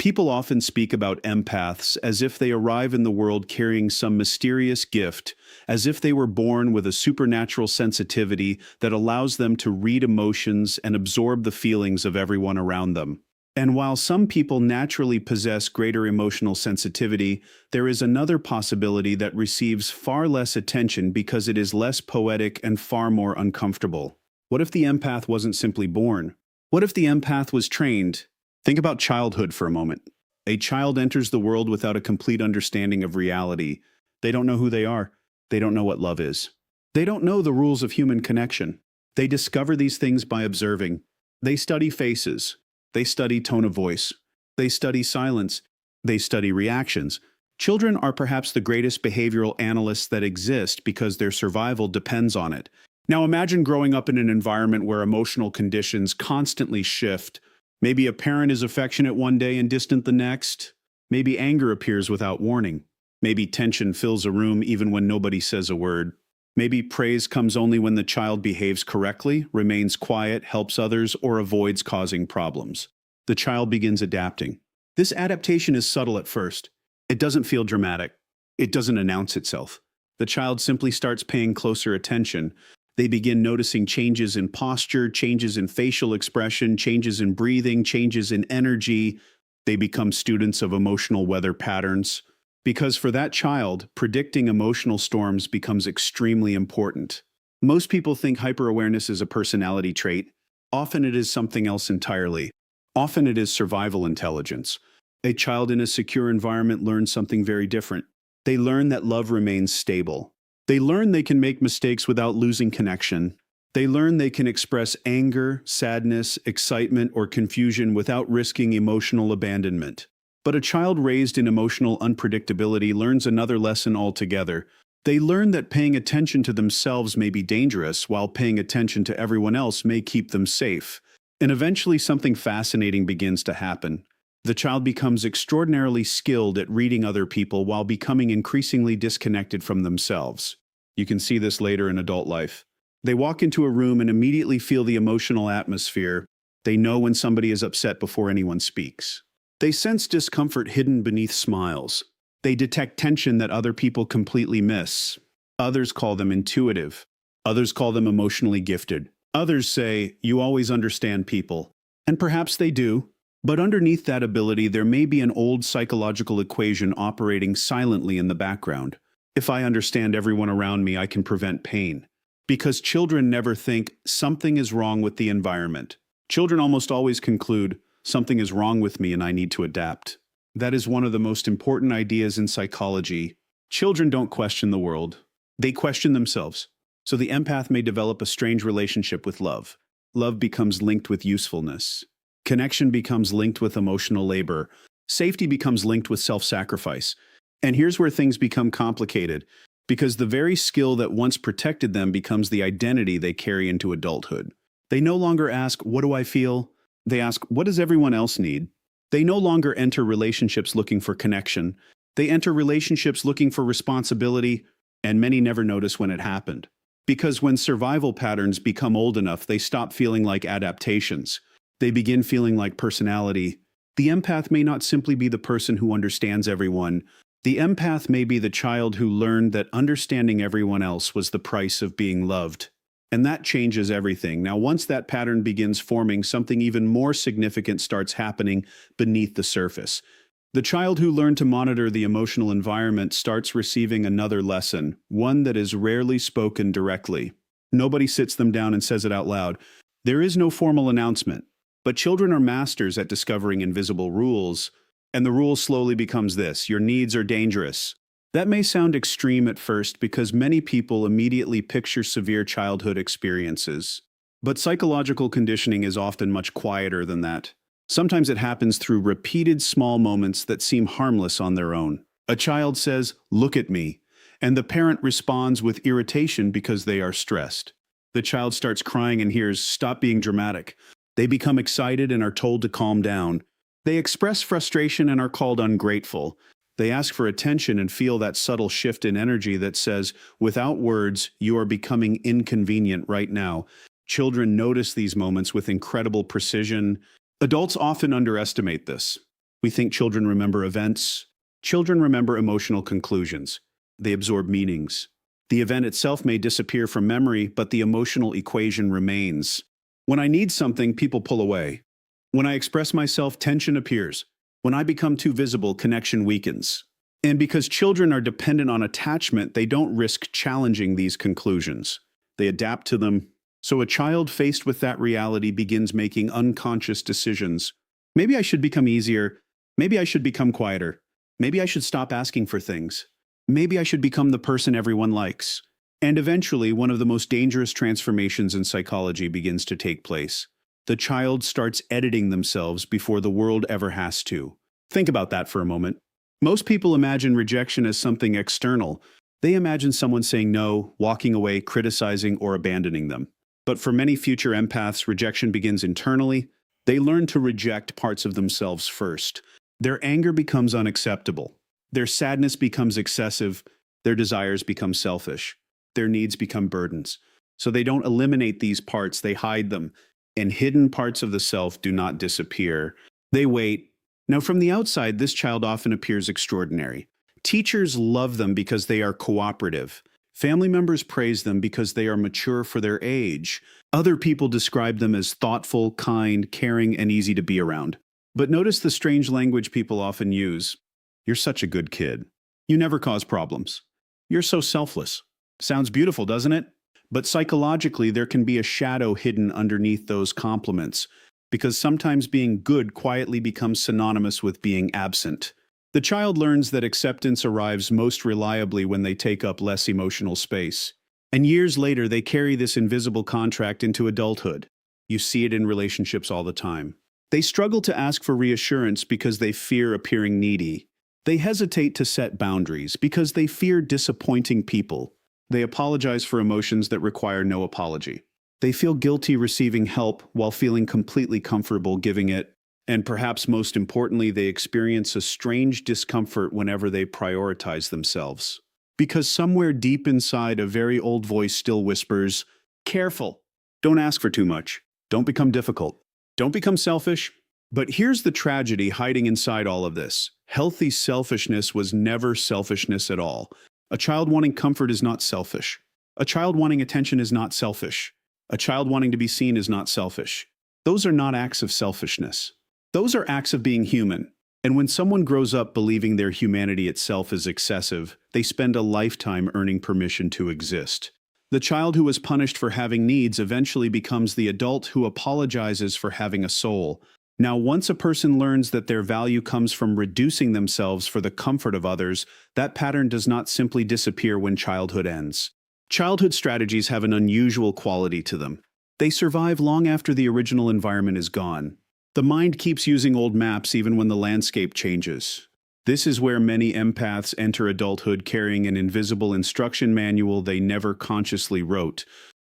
People often speak about empaths as if they arrive in the world carrying some mysterious gift, as if they were born with a supernatural sensitivity that allows them to read emotions and absorb the feelings of everyone around them. And while some people naturally possess greater emotional sensitivity, there is another possibility that receives far less attention because it is less poetic and far more uncomfortable. What if the empath wasn't simply born? What if the empath was trained? Think about childhood for a moment. A child enters the world without a complete understanding of reality. They don't know who they are. They don't know what love is. They don't know the rules of human connection. They discover these things by observing. They study faces. They study tone of voice. They study silence. They study reactions. Children are perhaps the greatest behavioral analysts that exist because their survival depends on it. Now imagine growing up in an environment where emotional conditions constantly shift. Maybe a parent is affectionate one day and distant the next. Maybe anger appears without warning. Maybe tension fills a room even when nobody says a word. Maybe praise comes only when the child behaves correctly, remains quiet, helps others, or avoids causing problems. The child begins adapting. This adaptation is subtle at first. It doesn't feel dramatic. It doesn't announce itself. The child simply starts paying closer attention. They begin noticing changes in posture, changes in facial expression, changes in breathing, changes in energy. They become students of emotional weather patterns. Because for that child, predicting emotional storms becomes extremely important. Most people think hyperawareness is a personality trait. Often it is something else entirely. Often it is survival intelligence. A child in a secure environment learns something very different. They learn that love remains stable. They learn they can make mistakes without losing connection. They learn they can express anger, sadness, excitement, or confusion without risking emotional abandonment. But a child raised in emotional unpredictability learns another lesson altogether. They learn that paying attention to themselves may be dangerous, while paying attention to everyone else may keep them safe. And eventually something fascinating begins to happen. The child becomes extraordinarily skilled at reading other people while becoming increasingly disconnected from themselves. You can see this later in adult life. They walk into a room and immediately feel the emotional atmosphere. They know when somebody is upset before anyone speaks. They sense discomfort hidden beneath smiles. They detect tension that other people completely miss. Others call them intuitive. Others call them emotionally gifted. Others say, "You always understand people." And perhaps they do. But underneath that ability, there may be an old psychological equation operating silently in the background. If I understand everyone around me, I can prevent pain. Because children never think something is wrong with the environment. Children almost always conclude, something is wrong with me and I need to adapt. That is one of the most important ideas in psychology. Children don't question the world. They question themselves. So the empath may develop a strange relationship with love. Love becomes linked with usefulness. Connection becomes linked with emotional labor. Safety becomes linked with self-sacrifice. And here's where things become complicated, because the very skill that once protected them becomes the identity they carry into adulthood. They no longer ask, "What do I feel?" They ask, "What does everyone else need?" They no longer enter relationships looking for connection. They enter relationships looking for responsibility, and many never notice when it happened. Because when survival patterns become old enough, they stop feeling like adaptations. They begin feeling like personality. The empath may not simply be the person who understands everyone. The empath may be the child who learned that understanding everyone else was the price of being loved. And that changes everything. Now, once that pattern begins forming, something even more significant starts happening beneath the surface. The child who learned to monitor the emotional environment starts receiving another lesson, one that is rarely spoken directly. Nobody sits them down and says it out loud. There is no formal announcement. But children are masters at discovering invisible rules, and the rule slowly becomes this: your needs are dangerous. That may sound extreme at first because many people immediately picture severe childhood experiences. But psychological conditioning is often much quieter than that. Sometimes it happens through repeated small moments that seem harmless on their own. A child says, "Look at me," and the parent responds with irritation because they are stressed. The child starts crying and hears, "Stop being dramatic." They become excited and are told to calm down. They express frustration and are called ungrateful. They ask for attention and feel that subtle shift in energy that says, "Without words, you are becoming inconvenient right now." Children notice these moments with incredible precision. Adults often underestimate this. We think children remember events. Children remember emotional conclusions. They absorb meanings. The event itself may disappear from memory, but the emotional equation remains. When I need something, people pull away. When I express myself, tension appears. When I become too visible, connection weakens. And because children are dependent on attachment, they don't risk challenging these conclusions. They adapt to them. So a child faced with that reality begins making unconscious decisions. Maybe I should become easier. Maybe I should become quieter. Maybe I should stop asking for things. Maybe I should become the person everyone likes. And eventually, one of the most dangerous transformations in psychology begins to take place. The child starts editing themselves before the world ever has to. Think about that for a moment. Most people imagine rejection as something external. They imagine someone saying no, walking away, criticizing, or abandoning them. But for many future empaths, rejection begins internally. They learn to reject parts of themselves first. Their anger becomes unacceptable. Their sadness becomes excessive. Their desires become selfish. Their needs become burdens. So they don't eliminate these parts, they hide them. And hidden parts of the self do not disappear. They wait. Now, from the outside, this child often appears extraordinary. Teachers love them because they are cooperative. Family members praise them because they are mature for their age. Other people describe them as thoughtful, kind, caring, and easy to be around. But notice the strange language people often use. You're such a good kid. You never cause problems. You're so selfless. Sounds beautiful, doesn't it? But psychologically, there can be a shadow hidden underneath those compliments, because sometimes being good quietly becomes synonymous with being absent. The child learns that acceptance arrives most reliably when they take up less emotional space. And years later, they carry this invisible contract into adulthood. You see it in relationships all the time. They struggle to ask for reassurance because they fear appearing needy. They hesitate to set boundaries because they fear disappointing people. They apologize for emotions that require no apology. They feel guilty receiving help while feeling completely comfortable giving it. And perhaps most importantly, they experience a strange discomfort whenever they prioritize themselves. Because somewhere deep inside, a very old voice still whispers, "Careful. Don't ask for too much. Don't become difficult. Don't become selfish." But here's the tragedy hiding inside all of this. Healthy selfishness was never selfishness at all. A child wanting comfort is not selfish. A child wanting attention is not selfish. A child wanting to be seen is not selfish. Those are not acts of selfishness. Those are acts of being human. And when someone grows up believing their humanity itself is excessive, they spend a lifetime earning permission to exist. The child who was punished for having needs eventually becomes the adult who apologizes for having a soul. Now, once a person learns that their value comes from reducing themselves for the comfort of others, that pattern does not simply disappear when childhood ends. Childhood strategies have an unusual quality to them. They survive long after the original environment is gone. The mind keeps using old maps even when the landscape changes. This is where many empaths enter adulthood carrying an invisible instruction manual they never consciously wrote.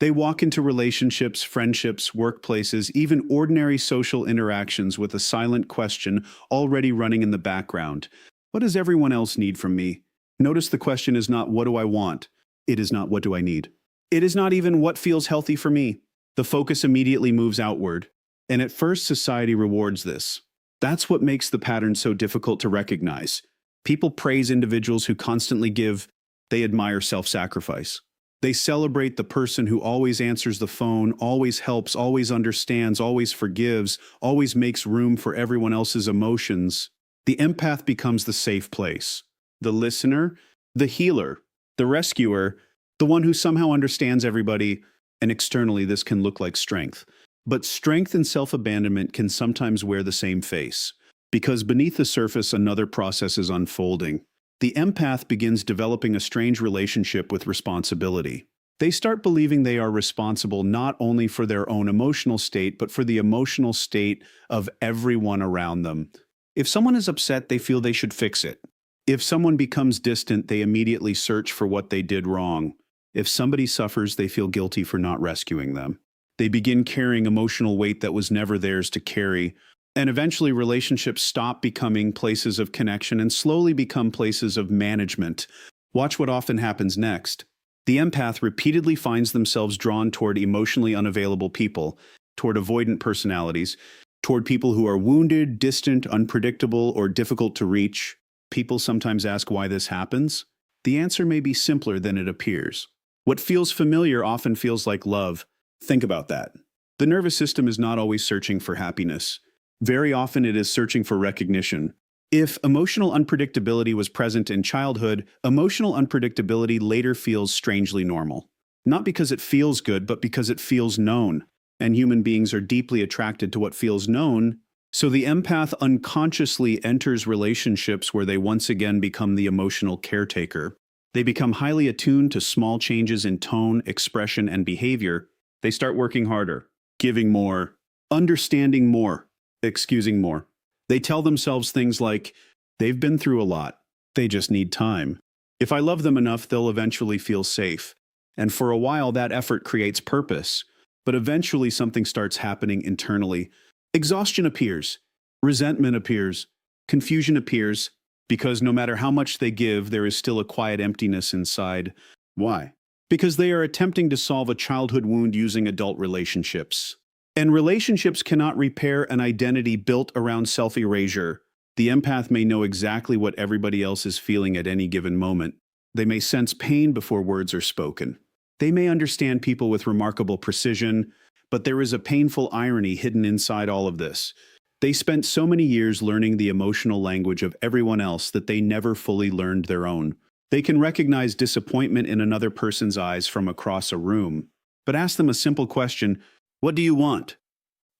They walk into relationships, friendships, workplaces, even ordinary social interactions with a silent question already running in the background. What does everyone else need from me? Notice the question is not, what do I want? It is not, what do I need? It is not even, what feels healthy for me? The focus immediately moves outward. And at first, society rewards this. That's what makes the pattern so difficult to recognize. People praise individuals who constantly give. They admire self-sacrifice. They celebrate the person who always answers the phone, always helps, always understands, always forgives, always makes room for everyone else's emotions. The empath becomes the safe place. The listener, the healer, the rescuer, the one who somehow understands everybody, and externally this can look like strength. But strength and self-abandonment can sometimes wear the same face, because beneath the surface another process is unfolding. The empath begins developing a strange relationship with responsibility. They start believing they are responsible not only for their own emotional state, but for the emotional state of everyone around them. If someone is upset, they feel they should fix it. If someone becomes distant, they immediately search for what they did wrong. If somebody suffers, they feel guilty for not rescuing them. They begin carrying emotional weight that was never theirs to carry. And eventually relationships stop becoming places of connection and slowly become places of management. Watch what often happens next. The empath repeatedly finds themselves drawn toward emotionally unavailable people, toward avoidant personalities, toward people who are wounded, distant, unpredictable, or difficult to reach. People sometimes ask why this happens. The answer may be simpler than it appears. What feels familiar often feels like love. Think about that. The nervous system is not always searching for happiness. Very often it is searching for recognition. If emotional unpredictability was present in childhood, emotional unpredictability later feels strangely normal. Not because it feels good, but because it feels known. And human beings are deeply attracted to what feels known. So the empath unconsciously enters relationships where they once again become the emotional caretaker. They become highly attuned to small changes in tone, expression, and behavior. They start working harder, giving more, understanding more, excusing more. They tell themselves things like, they've been through a lot, they just need time. If I love them enough, they'll eventually feel safe. And for a while, that effort creates purpose. But eventually something starts happening internally. Exhaustion appears, resentment appears, confusion appears, because no matter how much they give, there is still a quiet emptiness inside. Why? Because they are attempting to solve a childhood wound using adult relationships. And relationships cannot repair an identity built around self-erasure. The empath may know exactly what everybody else is feeling at any given moment. They may sense pain before words are spoken. They may understand people with remarkable precision, but there is a painful irony hidden inside all of this. They spent so many years learning the emotional language of everyone else that they never fully learned their own. They can recognize disappointment in another person's eyes from across a room. But ask them a simple question, what do you want?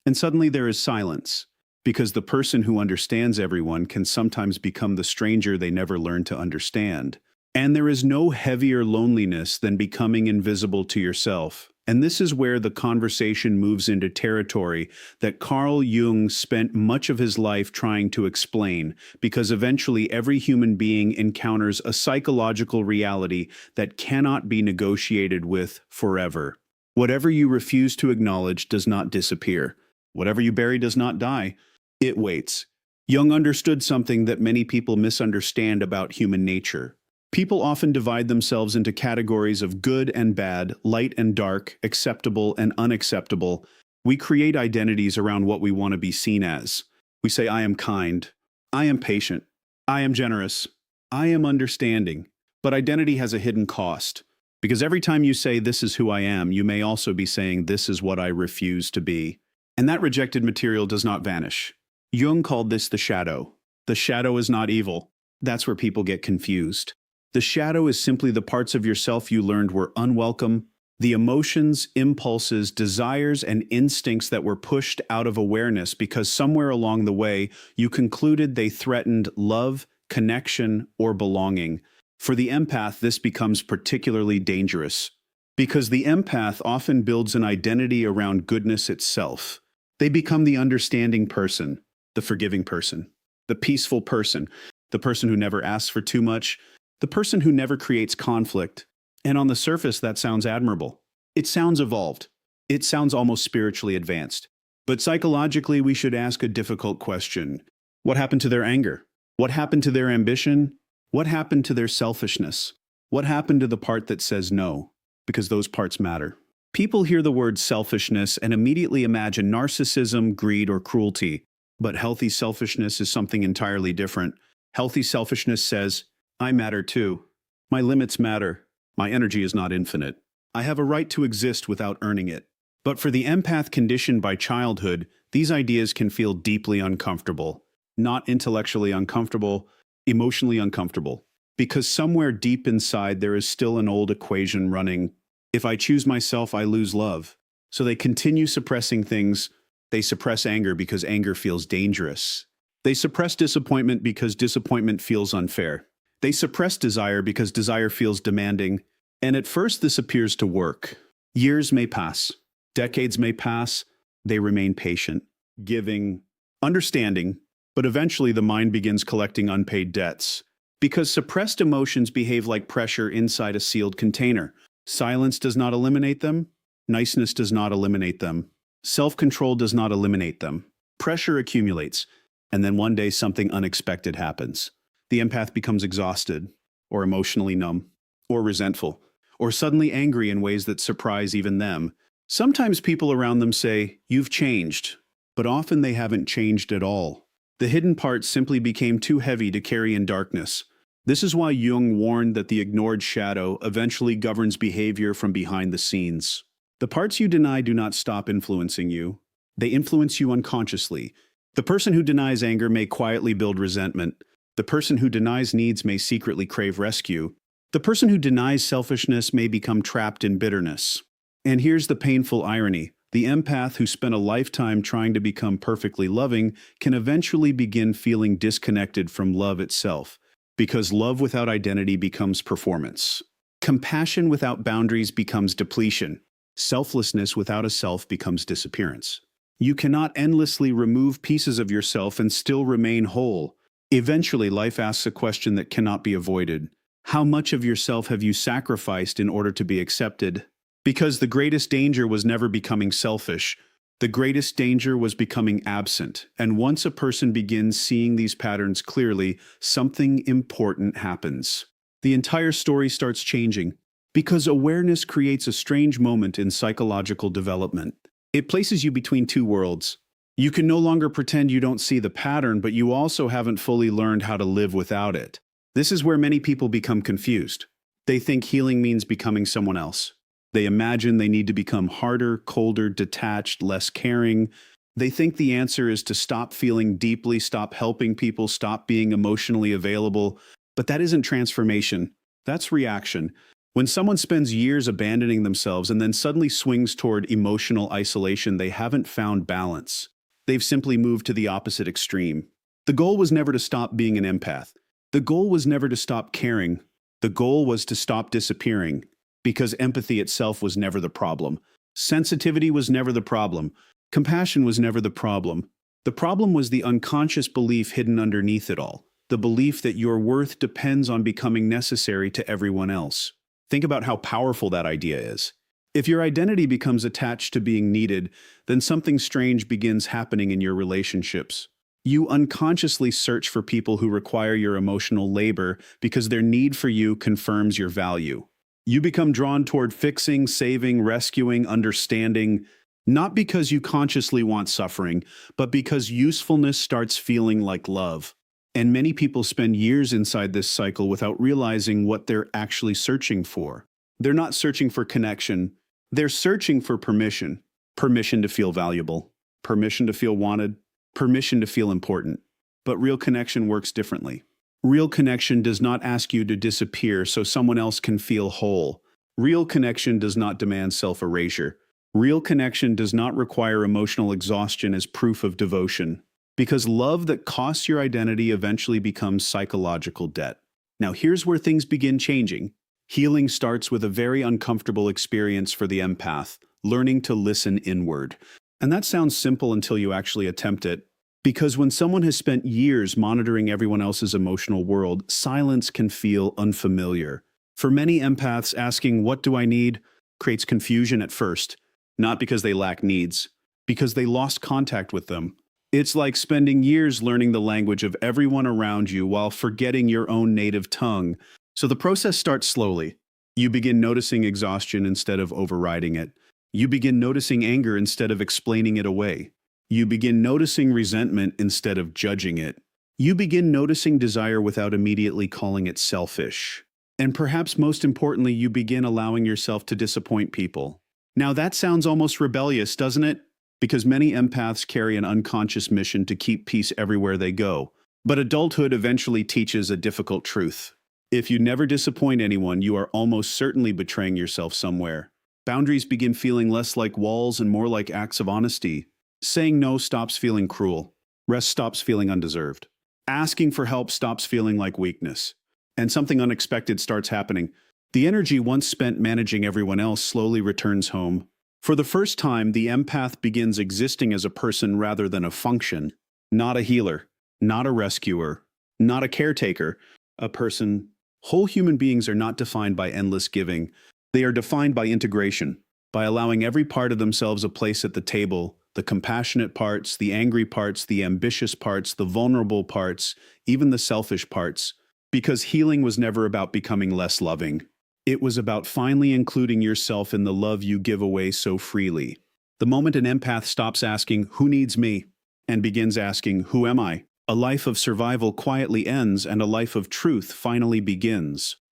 And suddenly there is silence, because the person who understands everyone can sometimes become the stranger they never learned to understand. And there is no heavier loneliness than becoming invisible to yourself. And this is where the conversation moves into territory that Carl Jung spent much of his life trying to explain, because eventually every human being encounters a psychological reality that cannot be negotiated with forever. Whatever you refuse to acknowledge does not disappear. Whatever you bury does not die. It waits. Jung understood something that many people misunderstand about human nature. People often divide themselves into categories of good and bad, light and dark, acceptable and unacceptable. We create identities around what we want to be seen as. We say, I am kind, I am patient, I am generous, I am understanding. But identity has a hidden cost. Because every time you say, this is who I am, you may also be saying, this is what I refuse to be. And that rejected material does not vanish. Jung called this the shadow. The shadow is not evil. That's where people get confused. The shadow is simply the parts of yourself you learned were unwelcome, the emotions, impulses, desires, and instincts that were pushed out of awareness because somewhere along the way you concluded they threatened love, connection, or belonging. For the empath, this becomes particularly dangerous, because the empath often builds an identity around goodness itself. They become the understanding person, the forgiving person, the peaceful person, the person who never asks for too much, the person who never creates conflict. And on the surface, that sounds admirable. It sounds evolved. It sounds almost spiritually advanced. But psychologically, we should ask a difficult question. What happened to their anger? What happened to their ambition? What happened to their selfishness? What happened to the part that says no? Because those parts matter. People hear the word selfishness and immediately imagine narcissism, greed, or cruelty. But healthy selfishness is something entirely different. Healthy selfishness says, I matter too. My limits matter. My energy is not infinite. I have a right to exist without earning it. But for the empath conditioned by childhood, these ideas can feel deeply uncomfortable. Not intellectually uncomfortable, emotionally uncomfortable. Because somewhere deep inside there is still an old equation running. If I choose myself, I lose love. So they continue suppressing things. They suppress anger because anger feels dangerous. They suppress disappointment because disappointment feels unfair. They suppress desire because desire feels demanding. And at first this appears to work. Years may pass. Decades may pass. They remain patient, giving, understanding. But eventually the mind begins collecting unpaid debts. Because suppressed emotions behave like pressure inside a sealed container. Silence does not eliminate them. Niceness does not eliminate them. Self-control does not eliminate them. Pressure accumulates. And then one day something unexpected happens. The empath becomes exhausted, or emotionally numb, or resentful, or suddenly angry in ways that surprise even them. Sometimes people around them say, you've changed, but often they haven't changed at all. The hidden parts simply became too heavy to carry in darkness. This is why Jung warned that the ignored shadow eventually governs behavior from behind the scenes. The parts you deny do not stop influencing you. They influence you unconsciously. The person who denies anger may quietly build resentment. The person who denies needs may secretly crave rescue. The person who denies selfishness may become trapped in bitterness. And here's the painful irony. The empath who spent a lifetime trying to become perfectly loving can eventually begin feeling disconnected from love itself, because love without identity becomes performance. Compassion without boundaries becomes depletion. Selflessness without a self becomes disappearance. You cannot endlessly remove pieces of yourself and still remain whole. Eventually, life asks a question that cannot be avoided. How much of yourself have you sacrificed in order to be accepted? Because the greatest danger was never becoming selfish. The greatest danger was becoming absent. And once a person begins seeing these patterns clearly, something important happens. The entire story starts changing. Because awareness creates a strange moment in psychological development. It places you between two worlds. You can no longer pretend you don't see the pattern, but you also haven't fully learned how to live without it. This is where many people become confused. They think healing means becoming someone else. They imagine they need to become harder, colder, detached, less caring. They think the answer is to stop feeling deeply, stop helping people, stop being emotionally available. But that isn't transformation. That's reaction. When someone spends years abandoning themselves and then suddenly swings toward emotional isolation, they haven't found balance. They've simply moved to the opposite extreme. The goal was never to stop being an empath. The goal was never to stop caring. The goal was to stop disappearing. Because empathy itself was never the problem. Sensitivity was never the problem. Compassion was never the problem. The problem was the unconscious belief hidden underneath it all. The belief that your worth depends on becoming necessary to everyone else. Think about how powerful that idea is. If your identity becomes attached to being needed, then something strange begins happening in your relationships. You unconsciously search for people who require your emotional labor because their need for you confirms your value. You become drawn toward fixing, saving, rescuing, understanding, not because you consciously want suffering, but because usefulness starts feeling like love. And many people spend years inside this cycle without realizing what they're actually searching for. They're not searching for connection. They're searching for permission. Permission to feel valuable. Permission to feel wanted. Permission to feel important. But real connection works differently. Real connection does not ask you to disappear so someone else can feel whole. Real connection does not demand self-erasure. Real connection does not require emotional exhaustion as proof of devotion. Because love that costs your identity eventually becomes psychological debt. Now here's where things begin changing. Healing starts with a very uncomfortable experience for the empath, learning to listen inward. And that sounds simple until you actually attempt it. Because when someone has spent years monitoring everyone else's emotional world, silence can feel unfamiliar. For many empaths, asking, "What do I need?" creates confusion at first. Not because they lack needs, because they lost contact with them. It's like spending years learning the language of everyone around you while forgetting your own native tongue. So the process starts slowly. You begin noticing exhaustion instead of overriding it. You begin noticing anger instead of explaining it away. You begin noticing resentment instead of judging it. You begin noticing desire without immediately calling it selfish. And perhaps most importantly, you begin allowing yourself to disappoint people. Now that sounds almost rebellious, doesn't it? Because many empaths carry an unconscious mission to keep peace everywhere they go. But adulthood eventually teaches a difficult truth. If you never disappoint anyone, you are almost certainly betraying yourself somewhere. Boundaries begin feeling less like walls and more like acts of honesty. Saying no stops feeling cruel. Rest stops feeling undeserved. Asking for help stops feeling like weakness. And something unexpected starts happening. The energy once spent managing everyone else slowly returns home. For the first time, the empath begins existing as a person rather than a function. Not a healer, not a rescuer, not a caretaker, a person. Whole human beings are not defined by endless giving. They are defined by integration, by allowing every part of themselves a place at the table. The compassionate parts, the angry parts, the ambitious parts, the vulnerable parts, even the selfish parts. Because healing was never about becoming less loving. It was about finally including yourself in the love you give away so freely. The moment an empath stops asking, "Who needs me?" and begins asking, "Who am I?" A life of survival quietly ends and a life of truth finally begins.